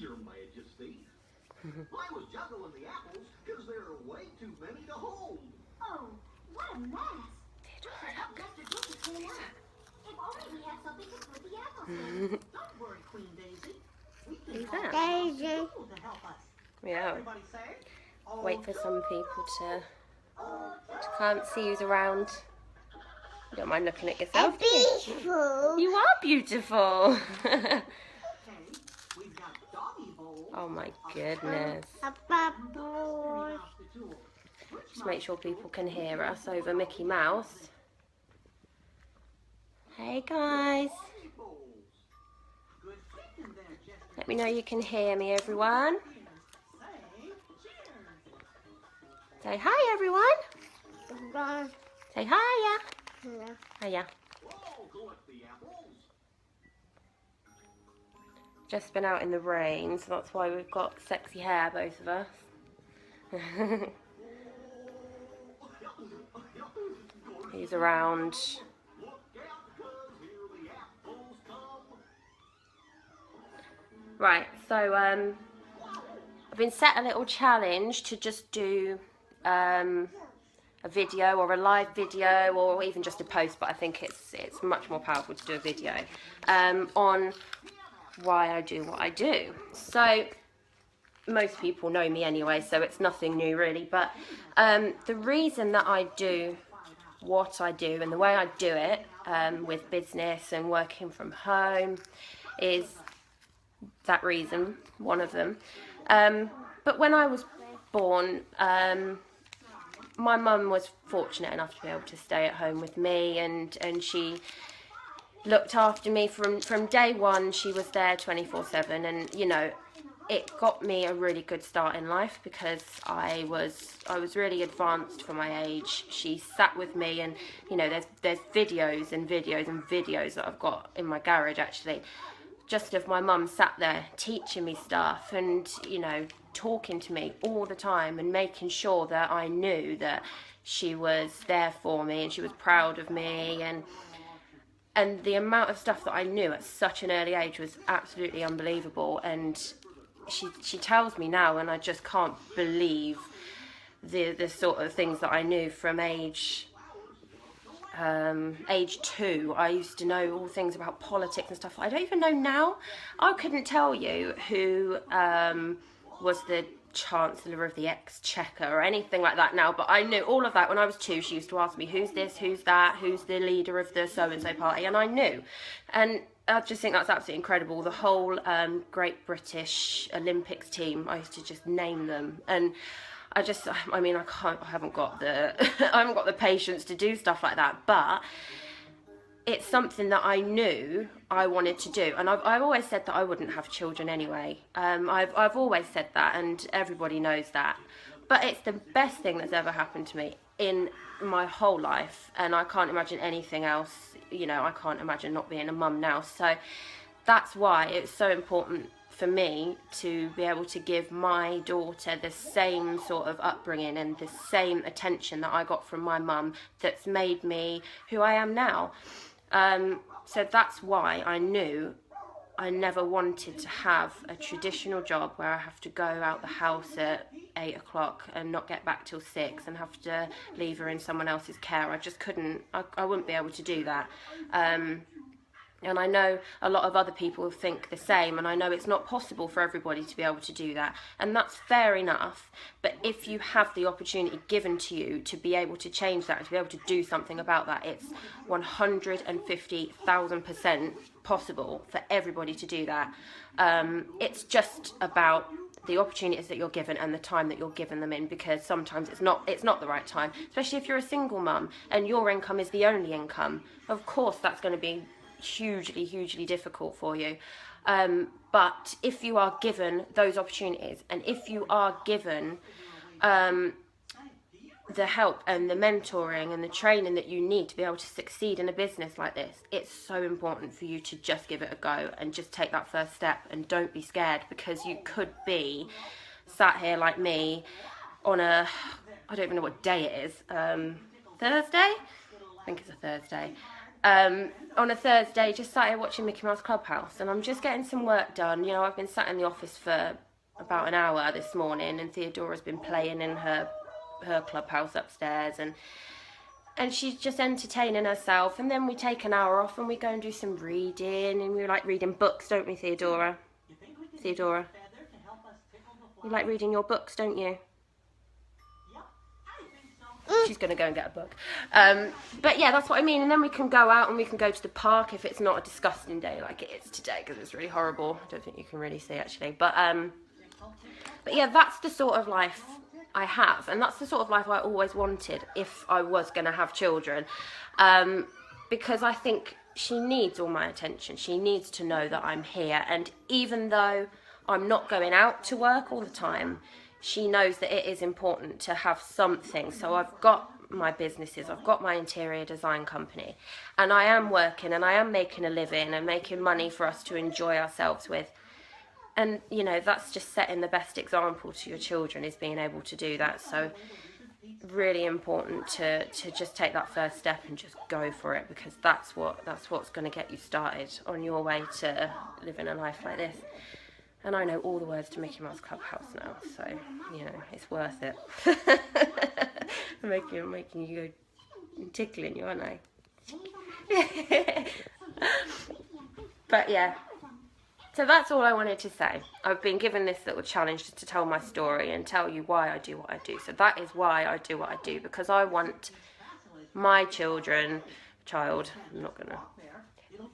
Your Majesty. I was juggling the apples because there are way too many to hold. Oh, what a mess. Mr. Cookie clean up. If only we had something to put the apples in. Don't worry, Queen Daisy. We Who's can that? call school to help us. Yeah. Everybody say, Wait for some people to come see who's around. You don't mind looking at yourself, do you? Beautiful. You are beautiful. okay, we've got doggy bowls. Oh my goodness. A bubble. Just make sure people can hear us over Mickey Mouse. Hey guys. Let me know you can hear me, everyone. Say hi, everyone. Say hiya. Hiya. Just been out in the rain, so that's why we've got sexy hair, both of us. He's around. Right, so I've been set a little challenge to just do a video or a live video or even just a post, but I think it's much more powerful to do a video on why I do what I do. So most people know me anyway, so it's nothing new really, but the reason that I do what I do and the way I do it with business and working from home is that reason, one of them. But when I was born, my mum was fortunate enough to be able to stay at home with me, and she looked after me from day one. She was there 24/7, and you know, it got me a really good start in life because I was really advanced for my age. She sat with me, and you know, there's videos and videos and videos that I've got in my garage actually, just of my mum sat there teaching me stuff and, you know, talking to me all the time and making sure that I knew that she was there for me and she was proud of me, and the amount of stuff that I knew at such an early age was absolutely unbelievable. And she tells me now, and I just can't believe the sort of things that I knew from age 2. I used to know all things about politics and stuff I don't even know now. I couldn't tell you who was the Chancellor of the Exchequer or anything like that now, but I knew all of that when I was 2. She used to ask me, who's this, who's that, who's the leader of the so-and-so party, and I knew. And I just think that's absolutely incredible. The whole Great British Olympics team, I used to just name them, and I haven't got the patience to do stuff like that, but it's something that I knew I wanted to do, and I've always said that I wouldn't have children anyway. I've always said that, and everybody knows that. But it's the best thing that's ever happened to me in my whole life, and I can't imagine anything else. You know, I can't imagine not being a mum now. So that's why it's so important for me to be able to give my daughter the same sort of upbringing and the same attention that I got from my mum that's made me who I am now. So that's why I knew I never wanted to have a traditional job where I have to go out the house at 8 o'clock and not get back till 6 and have to leave her in someone else's care. I just couldn't, I wouldn't be able to do that. And I know a lot of other people think the same, and I know it's not possible for everybody to be able to do that, and that's fair enough. But if you have the opportunity given to you to be able to change that, to be able to do something about that, it's 150,000% possible for everybody to do that. It's just about the opportunities that you're given and the time that you're given them in, because sometimes it's not the right time, especially if you're a single mum and your income is the only income. Of course that's going to be hugely difficult for you, but if you are given those opportunities, and if you are given the help and the mentoring and the training that you need to be able to succeed in a business like this, it's so important for you to just give it a go and just take that first step, and don't be scared, because you could be sat here like me on a, I don't even know what day it is, Thursday? I think it's a Thursday. on a Thursday, just sat here watching Mickey Mouse Clubhouse, and I'm just getting some work done. You know, I've been sat in the office for about an hour this morning, and Theodora's been playing in her clubhouse upstairs, and she's just entertaining herself. And then we take an hour off and we go and do some reading, and we like reading books, don't we, Theodora? Theodora, you like reading your books, don't you? She's going to go and get a book. But yeah, that's what I mean. And then we can go out and we can go to the park if it's not a disgusting day like it is today, because it's really horrible. I don't think you can really see actually. But yeah, that's the sort of life I have, and that's the sort of life I always wanted if I was going to have children, because I think she needs all my attention. She needs to know that I'm here, and even though I'm not going out to work all the time, she knows that it is important to have something. So I've got my businesses, I've got my interior design company, and I am working and I am making a living and making money for us to enjoy ourselves with. And, you know, that's just setting the best example to your children, is being able to do that. So really important to just take that first step and just go for it, because that's what's going to get you started on your way to living a life like this. And I know all the words to Mickey Mouse Clubhouse now, so, you know, it's worth it. I'm making you go tickling you, aren't I? But yeah. So that's all I wanted to say. I've been given this little challenge just to tell my story and tell you why I do what I do. So that is why I do what I do, because I want my child, I'm not going to,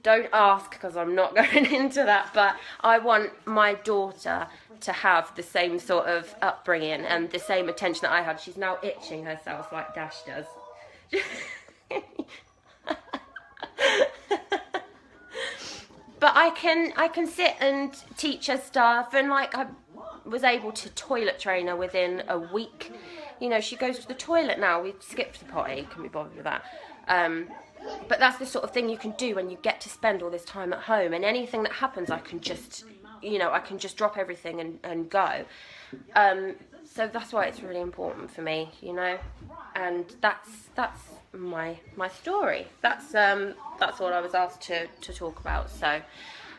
don't ask because I'm not going into that, but I want my daughter to have the same sort of upbringing and the same attention that I had. She's now itching herself like Dash does. But I can sit and teach her stuff, and like I was able to toilet train her within a week. You know, she goes to the toilet now. We skipped the potty, can be bothered with that. But that's the sort of thing you can do when you get to spend all this time at home, and anything that happens I can just, you know, I can just drop everything and go. So that's why it's really important for me, you know, and that's my story. That's what I was asked to talk about. So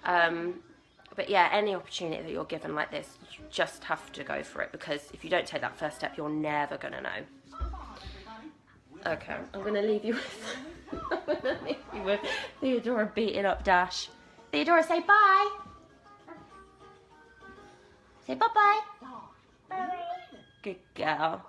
but yeah, any opportunity that you're given like this, you just have to go for it, because if you don't take that first step, you're never gonna know. Okay, I'm gonna leave you with Theodora beating up Dash. Theodora, say bye. Say bye-bye. Bye. Good girl.